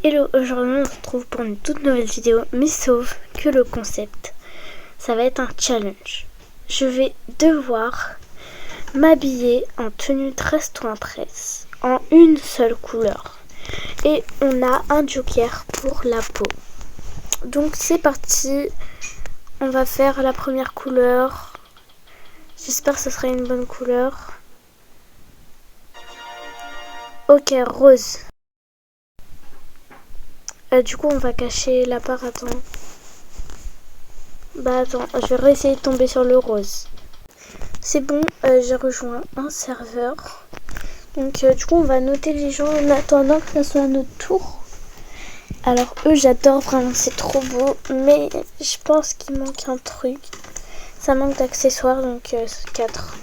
Hello, aujourd'hui on se retrouve pour une toute nouvelle vidéo, mais sauf que le concept, ça va être un challenge. Je vais devoir m'habiller en tenue de restaurantrice en une seule couleur. Et on a un joker pour la peau. Donc c'est parti, on va faire la première couleur. J'espère que ce sera une bonne couleur. Ok, rose. Du coup on va cacher la part, attends. Bah attends, je vais réessayer de tomber sur le rose. C'est bon, j'ai rejoint un serveur. Donc du coup on va noter les gens en attendant que ça soit notre tour. Alors eux j'adore vraiment, c'est trop beau. Mais je pense qu'il manque un truc. Ça manque d'accessoires, donc 4.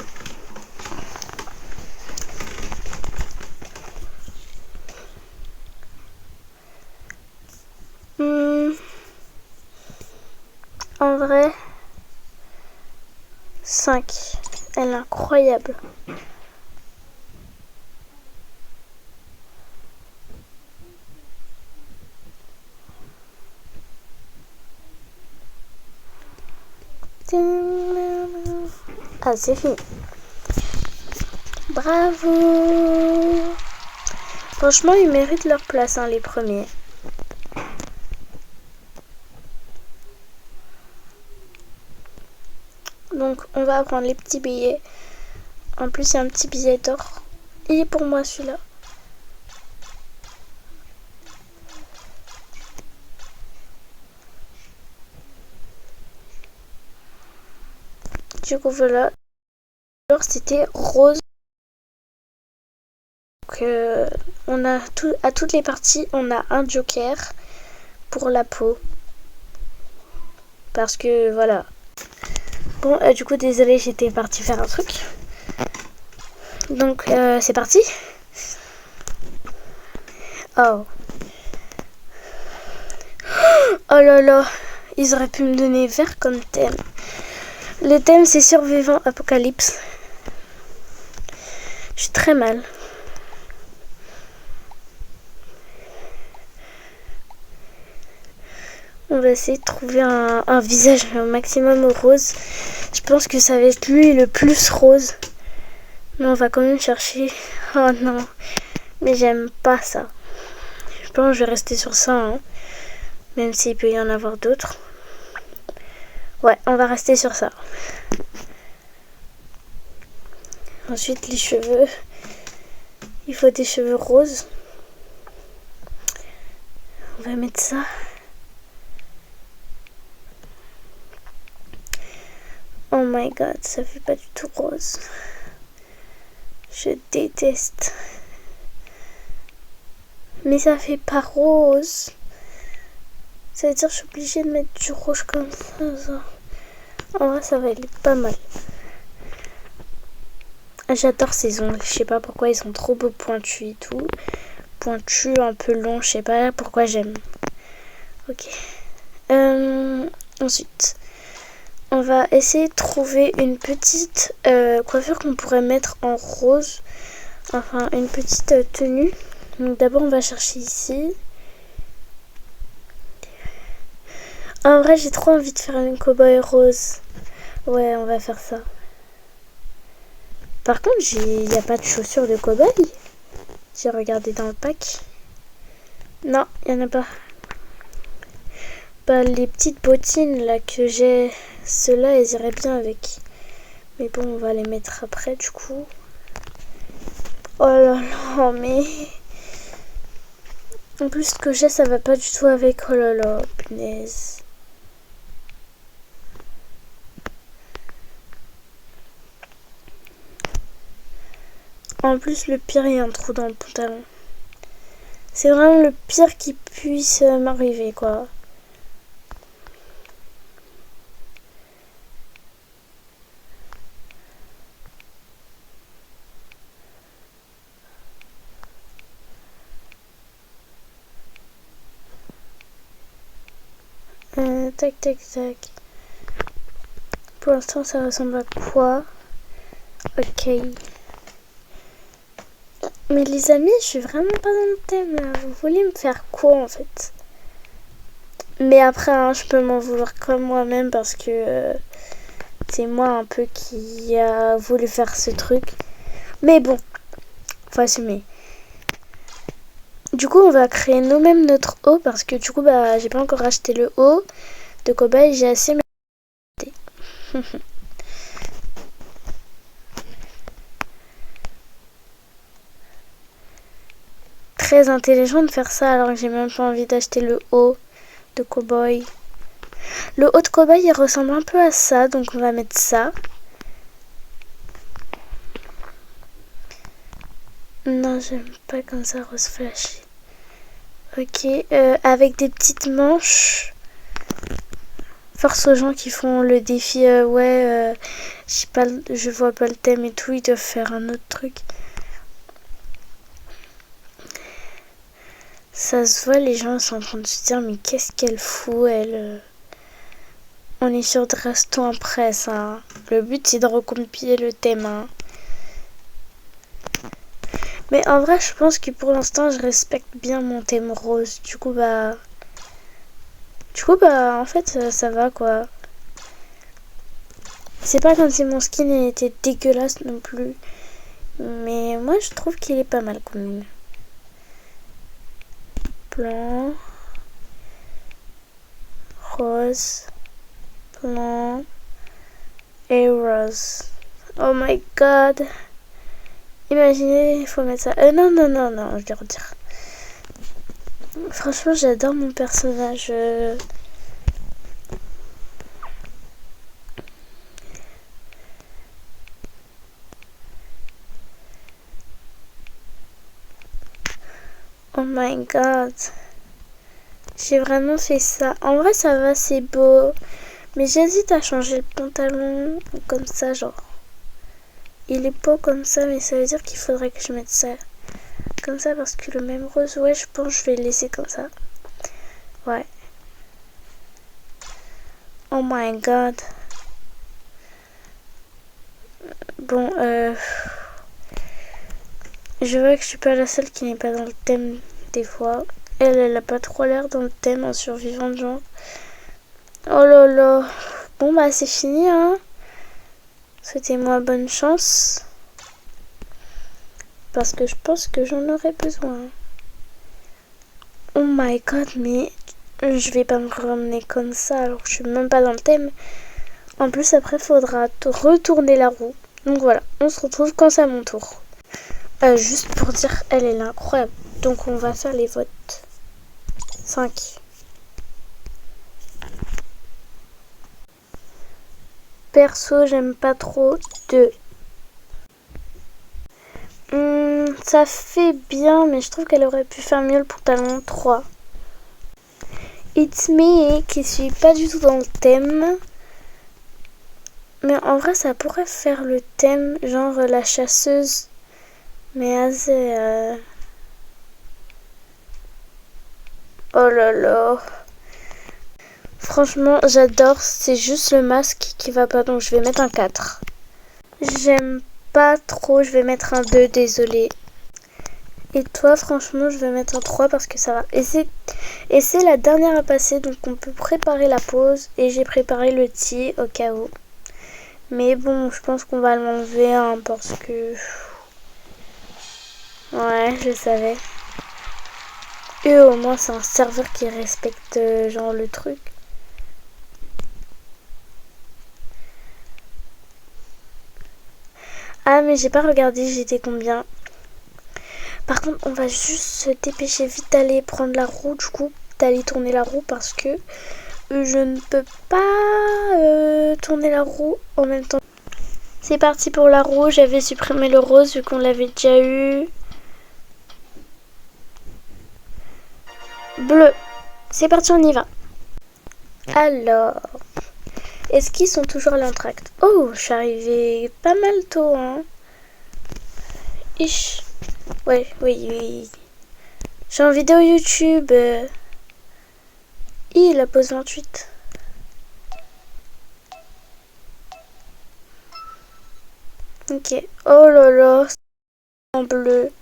En vrai, 5. Elle est incroyable. Ah, c'est fini. Bravo! Franchement, ils méritent leur place, hein, les premiers. Donc, on va prendre les petits billets. En plus, il y a un petit billet d'or. Il est pour moi, celui-là. Du coup, voilà. Alors, c'était rose. Donc, on a à toutes les parties, on a un joker pour la peau. Parce que, voilà. Bon, du coup, désolé, j'étais partie faire un truc. Donc, c'est parti. Oh. Oh là là. Ils auraient pu me donner vert comme thème. Le thème, c'est survivant apocalypse. Je suis très mal. On va essayer de trouver un visage au maximum rose. Je pense que ça va être lui le plus rose. Mais on va quand même chercher. Oh non. Mais j'aime pas ça. Je pense que je vais rester sur ça. Hein. Même s'il peut y en avoir d'autres. Ouais, on va rester sur ça. Ensuite, les cheveux. Il faut des cheveux roses. On va mettre ça. Oh my god, ça fait pas du tout rose. Je déteste. Mais ça fait pas rose. Ça veut dire que je suis obligée de mettre du rouge comme ça. En vrai, ça va aller pas mal. J'adore ces ongles. Je sais pas pourquoi ils sont trop beaux pointus et tout. Pointus, un peu longs. Je sais pas pourquoi j'aime. Ok. Ensuite, on va essayer de trouver une petite coiffure qu'on pourrait mettre en rose. Enfin, une petite tenue. Donc d'abord, on va chercher ici. En vrai, j'ai trop envie de faire une cow-boy rose. Ouais, on va faire ça. Par contre, il n'y a pas de chaussures de cow-boy. J'ai regardé dans le pack. Non, il n'y en a pas. Bah, les petites bottines là que j'ai, ceux-là, elles iraient bien avec. Mais bon, on va les mettre après du coup. Oh là là, mais... En plus, ce que j'ai, ça va pas du tout avec. Oh là là, punaise. En plus, le pire, il y a un trou dans le pantalon. C'est vraiment le pire qui puisse m'arriver, quoi. Tac, tac, tac. Pour l'instant, ça ressemble à quoi? Ok. Mais les amis, je suis vraiment pas dans le thème là. Vous voulez me faire quoi en fait? Mais après, hein, je peux m'en vouloir comme moi-même parce que c'est moi un peu qui a voulu faire ce truc. Mais bon, faut assumer. Du coup, on va créer nous-mêmes notre haut parce que du coup, bah, j'ai pas encore acheté le haut de cobaye. J'ai assez mérité. Très intelligent de faire ça alors que j'ai même pas envie d'acheter le haut de cow-boy. Le haut de cow-boy il ressemble un peu à ça, donc on va mettre ça. Non, j'aime pas comme ça, rose flashy. Ok, avec des petites manches. Force aux gens qui font le défi, je sais pas, je vois pas le thème et tout, ils doivent faire un autre truc. Ça se voit, les gens sont en train de se dire, mais qu'est-ce qu'elle fout, elle On est sur Draston Press, hein. Le but, c'est de recompiler le thème, hein. Mais en vrai, je pense que pour l'instant, je respecte bien mon thème rose. Du coup, en fait, ça va, quoi. C'est pas comme si mon skin était dégueulasse non plus. Mais moi, je trouve qu'il est pas mal, quand même. Blanc. Rose. Blanc. Et rose. Oh my god. Imaginez, il faut mettre ça. Non, je vais redire. Franchement, j'adore mon personnage. Oh my god. J'ai vraiment fait ça. En vrai, ça va, c'est beau. Mais j'hésite à changer le pantalon comme ça, genre. Il est beau comme ça, mais ça veut dire qu'il faudrait que je mette ça comme ça parce que le même rose, ouais, je pense que je vais le laisser comme ça. Ouais. Oh my god. Bon, je vois que je suis pas la seule qui n'est pas dans le thème des fois. Elle a pas trop l'air dans le thème en survivant de genre. Oh là là. Bon bah c'est fini, hein. Souhaitez-moi bonne chance. Parce que je pense que j'en aurai besoin. Oh my god, mais je vais pas me ramener comme ça alors que je suis même pas dans le thème. En plus après faudra retourner la roue. Donc voilà, on se retrouve quand c'est à mon tour. Juste pour dire, elle est incroyable. Donc on va faire les votes. 5. Perso, j'aime pas trop. 2. Ça fait bien, mais je trouve qu'elle aurait pu faire mieux le pantalon. 3. It's me, qui suis pas du tout dans le thème. Mais en vrai, ça pourrait faire le thème, genre la chasseuse. Mais assez... Oh là là. Franchement, j'adore. C'est juste le masque qui va pas, donc je vais mettre un 4. J'aime pas trop, je vais mettre un 2, désolé. Et toi, franchement, je vais mettre un 3 parce que ça va. Et c'est la dernière à passer, donc on peut préparer la pause. Et j'ai préparé le tea au cas où. Mais bon, je pense qu'on va l'enlever hein, parce que... Ouais, je savais. Et au moins, c'est un serveur qui respecte genre le truc. Ah, mais j'ai pas regardé, j'étais combien. Par contre, on va juste se dépêcher vite d'aller prendre la roue, du coup, d'aller tourner la roue parce que je ne peux pas tourner la roue en même temps. C'est parti pour la roue, j'avais supprimé le rose vu qu'on l'avait déjà eu. Bleu. C'est parti, on y va. Alors, est-ce qu'ils sont toujours à l'entracte? Oh, je suis arrivée pas mal tôt, hein. Ich. Ouais, oui. Je suis en vidéo YouTube. La pause 28. Ok. Oh là là, c'est en bleu.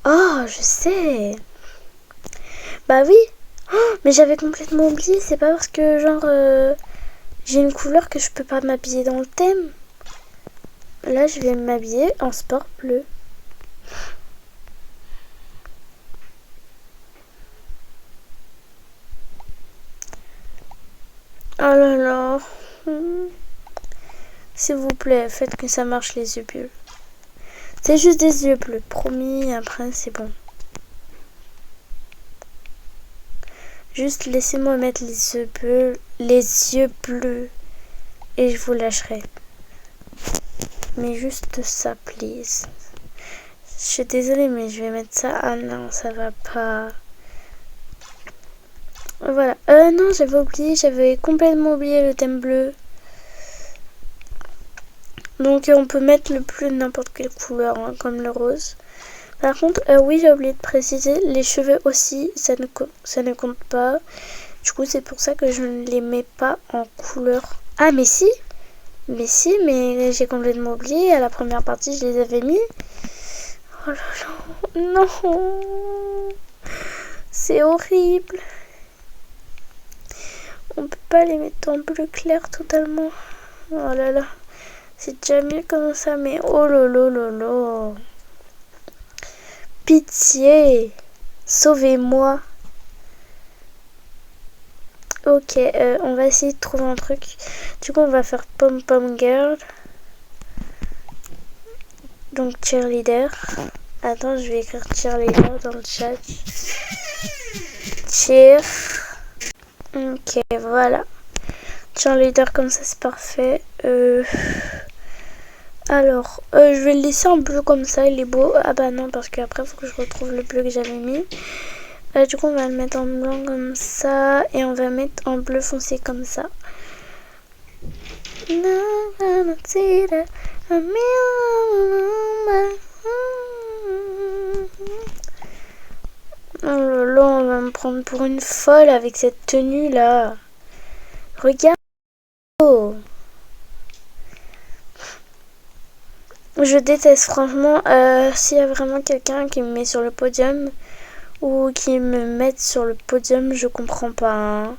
Oh, je sais. Bah oui. Oh, mais j'avais complètement oublié. C'est pas parce que genre j'ai une couleur que je peux pas m'habiller dans le thème. Là, je vais m'habiller en sport bleu. Oh là là. S'il vous plaît, faites que ça marche les yeux bleus. C'est juste des yeux bleus, promis, après c'est bon. Juste laissez-moi mettre les yeux bleus et je vous lâcherai. Mais juste ça, please. Je suis désolée, mais je vais mettre ça. Ah non, ça va pas. Voilà. Non, j'avais complètement oublié le thème bleu. Donc on peut mettre le bleu de n'importe quelle couleur, hein, comme le rose. Par contre, oui, j'ai oublié de préciser, les cheveux aussi, ça ne compte pas. Du coup, c'est pour ça que je ne les mets pas en couleur. Ah, mais si, mais j'ai complètement oublié. À la première partie, je les avais mis. Oh là là, non, c'est horrible. On peut pas les mettre en bleu clair totalement. Oh là là, c'est déjà mieux comme ça, mais oh là là là là. Pitié, sauvez-moi. Ok, on va essayer de trouver un truc. Du coup, on va faire Pom Pom Girl. Donc cheerleader. Attends, je vais écrire cheerleader dans le chat. Cheer. Ok, voilà. Cheerleader comme ça, c'est parfait. Alors, je vais le laisser en bleu comme ça, il est beau. Ah bah non, parce qu'après, il faut que je retrouve le bleu que j'avais mis. Du coup, on va le mettre en blanc comme ça. Et on va mettre en bleu foncé comme ça. Oh là là, on va me prendre pour une folle avec cette tenue là. Regarde. Oh. Je déteste franchement s'il y a vraiment quelqu'un qui me met sur le podium ou qui me met sur le podium, je comprends pas. Hein.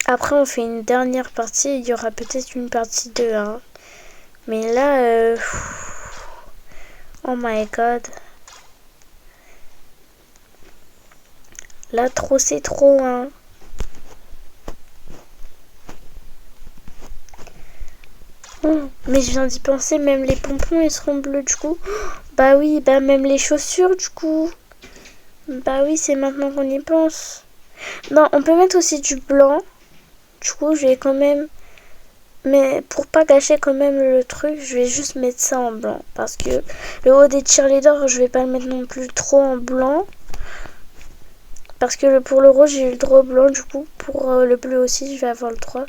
Après on fait une dernière partie, il y aura peut-être une partie 2. Hein. Mais là, oh my god. Là trop c'est trop. Hein. Oh, mais je viens d'y penser, même les pompons ils seront bleus du coup. Bah oui, bah même les chaussures du coup. Bah oui, c'est maintenant qu'on y pense. Non, on peut mettre aussi du blanc. Du coup, je vais quand même... Mais pour pas gâcher quand même le truc, je vais juste mettre ça en blanc. Parce que le haut des cheerleaders, je vais pas le mettre non plus trop en blanc. Parce que pour le rose, j'ai eu le droit au blanc. Du coup, pour le bleu aussi, je vais avoir le droit.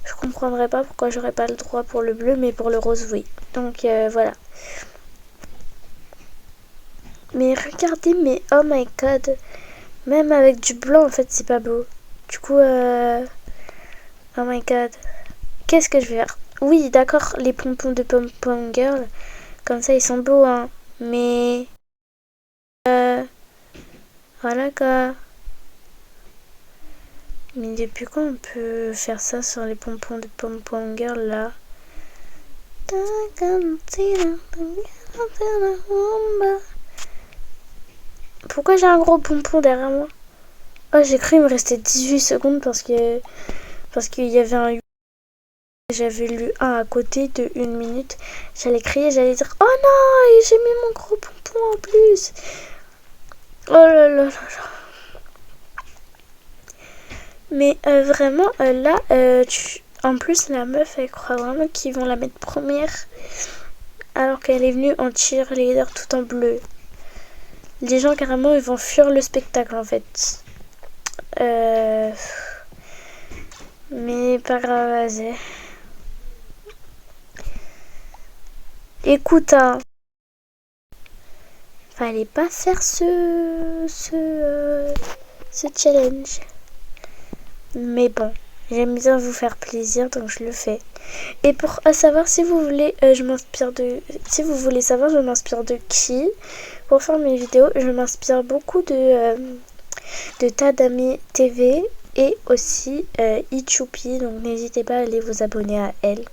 Je comprendrai pas pourquoi j'aurais pas le droit pour le bleu, mais pour le rose, oui. Donc, voilà. Mais regardez, mais oh my god. Même avec du blanc, en fait, c'est pas beau. Du coup, oh my god. Qu'est-ce que je vais faire? Oui, d'accord, les pompons de Pom Pom Girl. Comme ça, ils sont beaux, hein. Mais... voilà, quoi. Mais depuis quand on peut faire ça sur les pompons de Pom Pom Girl, là? Pourquoi j'ai un gros pompon derrière moi? Oh, j'ai cru qu'il me restait 18 secondes parce qu'il y avait un... J'avais lu un à côté de 1 minute. J'allais crier, j'allais dire oh non, j'ai mis mon gros pompon en plus. Oh là là là là. Mais vraiment, là, en plus, la meuf, elle croit vraiment qu'ils vont la mettre première. Alors qu'elle est venue en cheerleader tout en bleu. Les gens, carrément, ils vont fuir le spectacle, en fait. Mais pas grave, vas-y. Écoute, hein. Fallait pas faire ce challenge. Mais bon. J'aime bien vous faire plaisir, donc je le fais. Et pour savoir si vous voulez, si vous voulez savoir, je m'inspire de qui pour faire mes vidéos. Je m'inspire beaucoup de Tadami TV et aussi Ichoupi, donc n'hésitez pas à aller vous abonner à elle.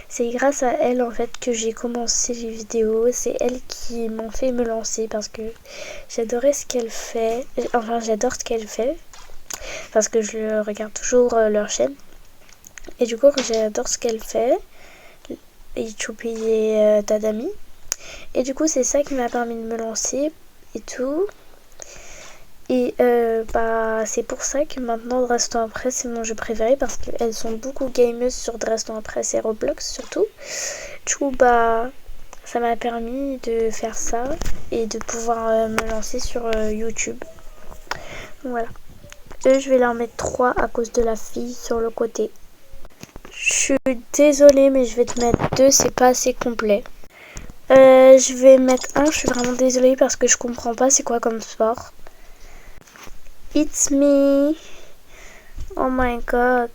C'est grâce à elle en fait que j'ai commencé les vidéos. C'est elle qui m'ont fait me lancer parce que j'adorais ce qu'elle fait. Enfin, j'adore ce qu'elle fait parce que je regarde toujours leur chaîne. Et du coup, j'adore ce qu'elle fait. Ichoupi et Tadami. Et du coup, c'est ça qui m'a permis de me lancer et tout. Et c'est pour ça que maintenant Dress-toi Press c'est mon jeu préféré parce qu'elles sont beaucoup gameuses sur Dress-toi Press et Roblox surtout. Du coup ça m'a permis de faire ça et de pouvoir me lancer sur YouTube. Donc, voilà. Je vais leur mettre 3 à cause de la fille sur le côté. Je suis désolée mais je vais te mettre 2, c'est pas assez complet. Je vais mettre 1, je suis vraiment désolée parce que je comprends pas c'est quoi comme sport. It's me. Oh my god.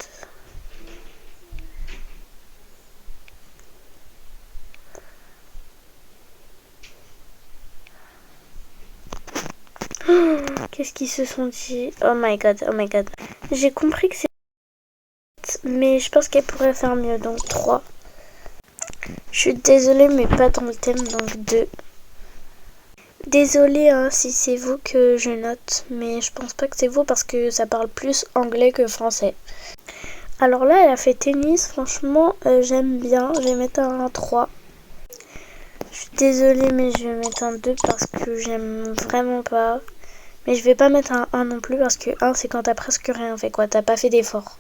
Qu'est-ce qu'ils se sont dit? Oh my god, oh my god. J'ai compris que c'est... Mais je pense qu'elle pourrait faire mieux, donc 3. Je suis désolée, mais pas dans le thème, donc 2. Désolée hein, si c'est vous que je note, mais je pense pas que c'est vous parce que ça parle plus anglais que français. Alors là, elle a fait tennis, franchement, j'aime bien. Je vais mettre un 3. Je suis désolée, mais je vais mettre un 2 parce que j'aime vraiment pas. Mais je vais pas mettre un 1 non plus parce que 1 c'est quand t'as presque rien fait quoi, t'as pas fait d'effort.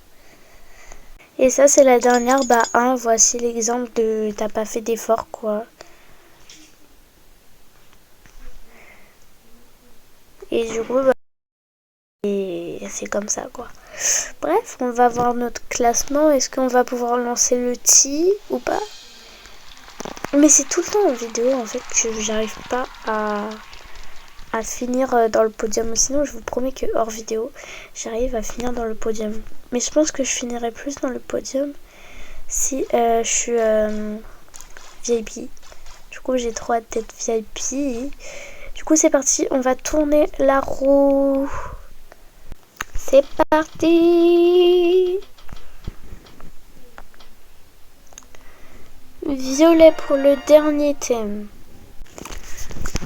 Et ça c'est la dernière, 1, voici l'exemple de t'as pas fait d'effort quoi. Et du coup, et c'est comme ça quoi. Bref, on va voir notre classement. Est-ce qu'on va pouvoir lancer le T ou pas? Mais c'est tout le temps en vidéo en fait que j'arrive pas à finir dans le podium. Sinon, je vous promets que hors vidéo, j'arrive à finir dans le podium. Mais je pense que je finirai plus dans le podium si je suis VIP. Du coup, j'ai trop hâte d'être VIP. Du coup, c'est parti. On va tourner la roue. C'est parti. Violet pour le dernier thème.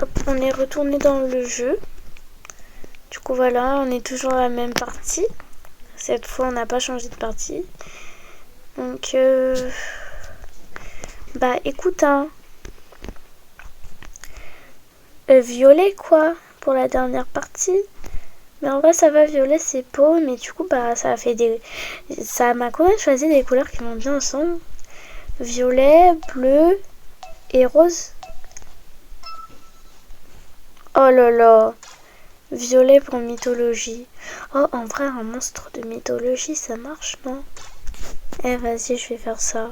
Hop, on est retourné dans le jeu. Du coup voilà, on est toujours à la même partie. Cette fois on n'a pas changé de partie. Donc écoute hein. Violet quoi pour la dernière partie. Mais en vrai ça va, violet c'est beau. Mais du coup ça a fait des... Ça m'a quand même choisi des couleurs qui vont bien ensemble. Violet, bleu et rose. Oh là là. Violet pour mythologie. Oh, en vrai, un monstre de mythologie, ça marche, non? Eh, vas-y, je vais faire ça.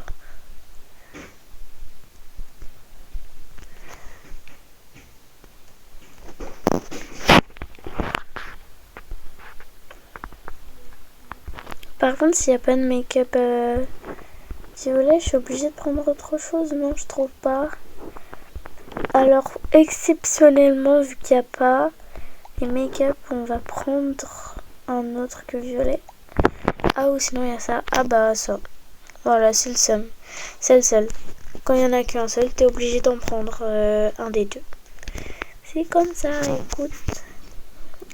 Par contre, s'il n'y a pas de make-up violet, je suis obligée de prendre autre chose, non? Je trouve pas. Alors, exceptionnellement, vu qu'il n'y a pas les make-up, on va prendre un autre que violet. Ah, ou sinon, il y a ça. Ah, ça. Voilà, c'est le seul. C'est le seul. Quand il n'y en a qu'un seul, t'es obligé d'en prendre un des deux. C'est comme ça, écoute.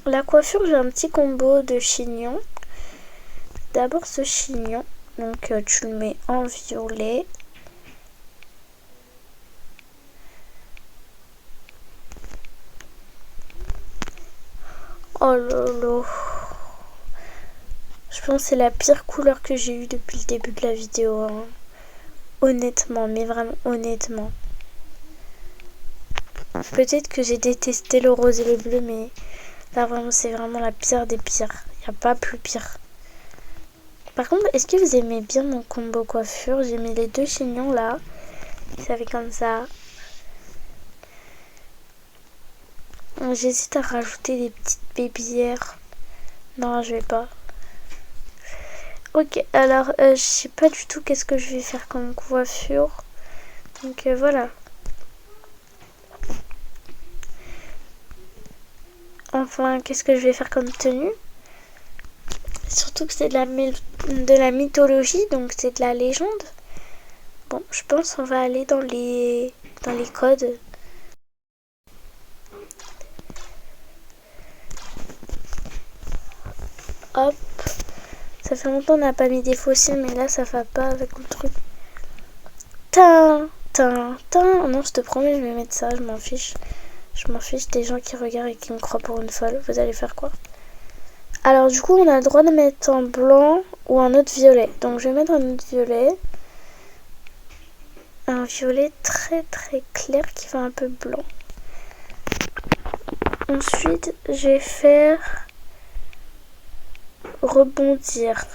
La coiffure, j'ai un petit combo de chignon. D'abord ce chignon. Donc tu le mets en violet. Oh là là. Je pense que c'est la pire couleur que j'ai eue depuis le début de la vidéo. Hein. Honnêtement, mais vraiment honnêtement. Peut-être que j'ai détesté le rose et le bleu, mais là vraiment c'est vraiment la pire des pires. Il n'y a pas plus pire. Par contre, est-ce que vous aimez bien mon combo coiffure? J'ai mis les deux chignons là. Ça fait comme ça. J'hésite à rajouter des petites babyères. Non, je vais pas. Ok, alors je sais pas du tout qu'est-ce que je vais faire comme coiffure. Donc voilà. Enfin, qu'est-ce que je vais faire comme tenue? Surtout que c'est de la mythologie, donc c'est de la légende. Bon, je pense qu'on va aller dans les codes. Hop. Ça fait longtemps qu'on n'a pas mis des fossiles, mais là ça va pas avec le truc. Non, je te promets, je vais mettre ça, je m'en fiche. Je m'en fiche des gens qui regardent et qui me croient pour une folle. Vous allez faire quoi? Alors du coup, on a le droit de mettre un blanc ou un autre violet. Donc je vais mettre un autre violet. Un violet très très clair qui fait un peu blanc. Ensuite, je vais faire rebondir.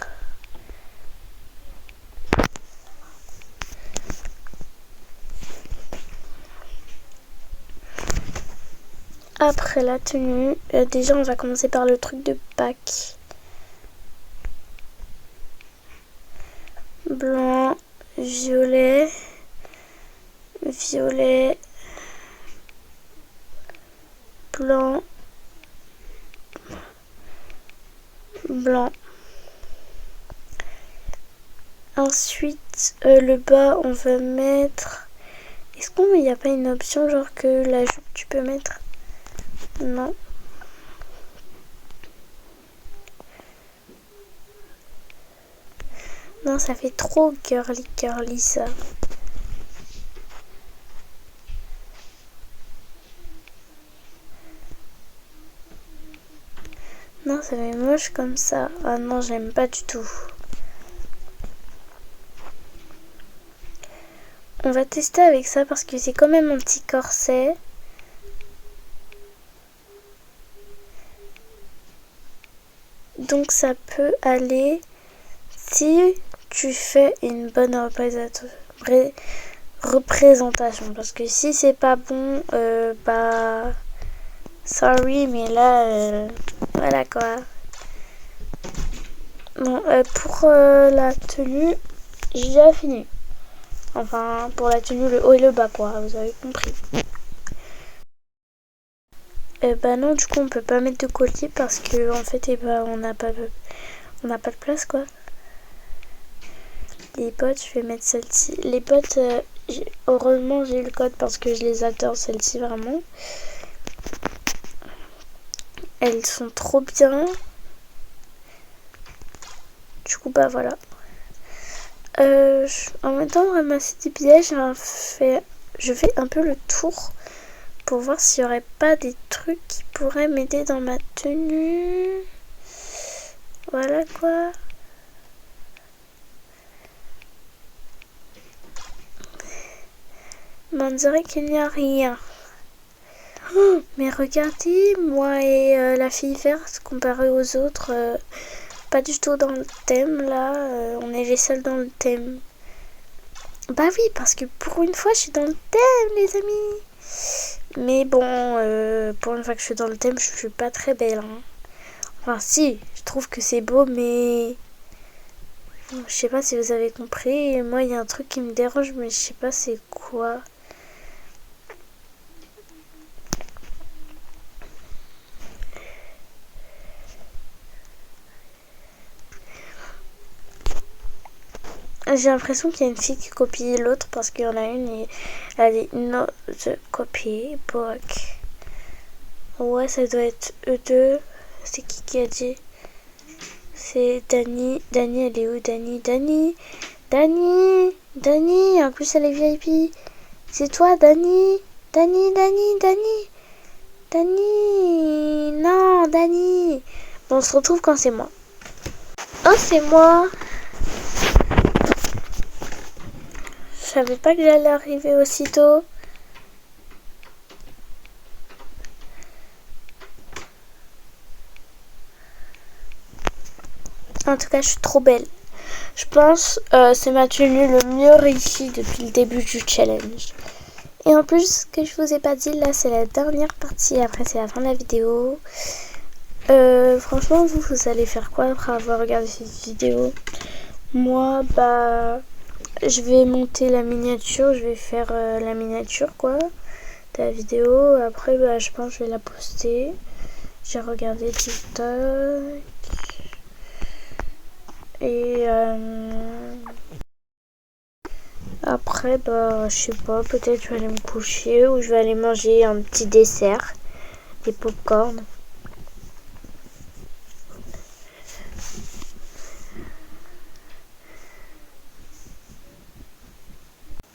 Après la tenue, déjà on va commencer par le truc de Pâques. Blanc, violet, violet, blanc, blanc. Ensuite, le bas, on va mettre... Est-ce qu'il n'y a pas une option genre que la jupe tu peux mettre? Non. Non, ça fait trop girly ça. Non, ça fait moche comme ça. Ah non, j'aime pas du tout. On va tester avec ça parce que c'est quand même un petit corset. Donc ça peut aller si tu fais une bonne représentation. Parce que si c'est pas bon, bah... Sorry, mais là... voilà quoi. Bon, pour la tenue, j'ai déjà fini. Enfin, pour la tenue, le haut et le bas, quoi. Vous avez compris. Bah non, du coup, on peut pas mettre de collier parce que, en fait, on n'a pas de place, quoi. Les bottes, je vais mettre celle-ci. Les bottes, heureusement, j'ai eu le code parce que je les adore, celles-ci, vraiment. Elles sont trop bien. Du coup, bah voilà. En même temps, ramasser des billets, je fais un peu le tour pour voir s'il n'y aurait pas des trucs qui pourraient m'aider dans ma tenue. Voilà quoi. Mais on dirait qu'il n'y a rien. Oh, mais regardez, moi et la fille verte comparée aux autres, pas du tout dans le thème là. On est les seuls dans le thème. Bah oui, parce que pour une fois, je suis dans le thème, les amis. Mais bon, pour une fois que je suis dans le thème, je suis pas très belle. Hein. Enfin, si, je trouve que c'est beau, mais... Je sais pas si vous avez compris. Moi, il y a un truc qui me dérange, mais je sais pas c'est quoi. J'ai l'impression qu'il y a une fille qui copie l'autre parce qu'il y en a une et elle est not copy book. Ouais, ça doit être eux deux. C'est qui a dit? C'est Dani. Dani, elle est où? Dani. En plus, elle est VIP. C'est toi, Dani. Dani. Non, Dani. Bon, on se retrouve quand c'est moi. Oh, c'est moi. Je savais pas que j'allais arriver aussitôt. En tout cas, je suis trop belle. Je pense c'est ma tenue le mieux réussie depuis le début du challenge. Et en plus, ce que je vous ai pas dit, là, c'est la dernière partie. Après, c'est la fin de la vidéo. Franchement, vous allez faire quoi après avoir regardé cette vidéo? Moi, je vais monter la miniature, je vais faire la miniature, quoi, de la vidéo. Après, je pense que je vais la poster. J'ai regardé TikTok. Et après, je sais pas, peut-être je vais aller me coucher ou je vais aller manger un petit dessert, des pop-corn.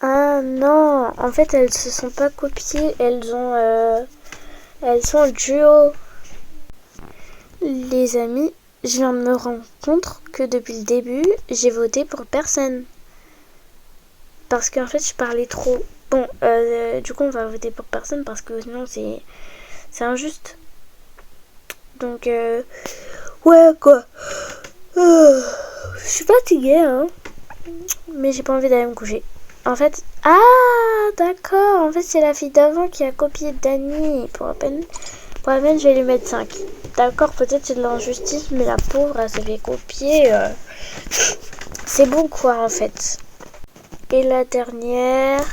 Ah non, en fait elles se sont pas copiées, elles sont en duo. Les amis, je viens de me rendre compte que depuis le début, j'ai voté pour personne. Parce qu'en fait je parlais trop. Bon, du coup on va voter pour personne parce que sinon c'est injuste. Donc ouais quoi. Je suis fatiguée hein. Mais j'ai pas envie d'aller me coucher. En fait, d'accord. En fait, c'est la fille d'avant qui a copié Dani. Pour à peine, je vais lui mettre 5. D'accord, peut-être c'est de l'injustice, mais la pauvre, elle s'est fait copier. C'est bon, quoi, en fait. Et la dernière.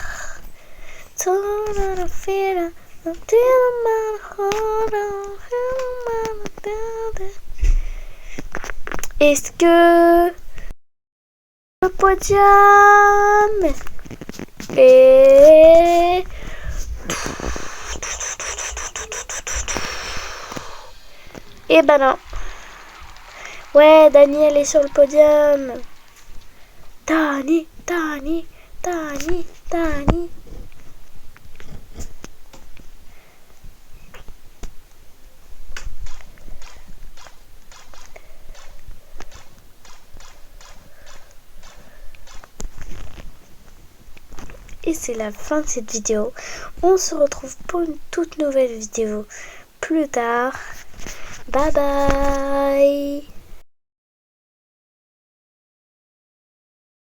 Est-ce que le podium et ben non. Ouais, Dani, elle est sur le podium. Dani. Et c'est la fin de cette vidéo. On se retrouve pour une toute nouvelle vidéo plus tard. Bye bye.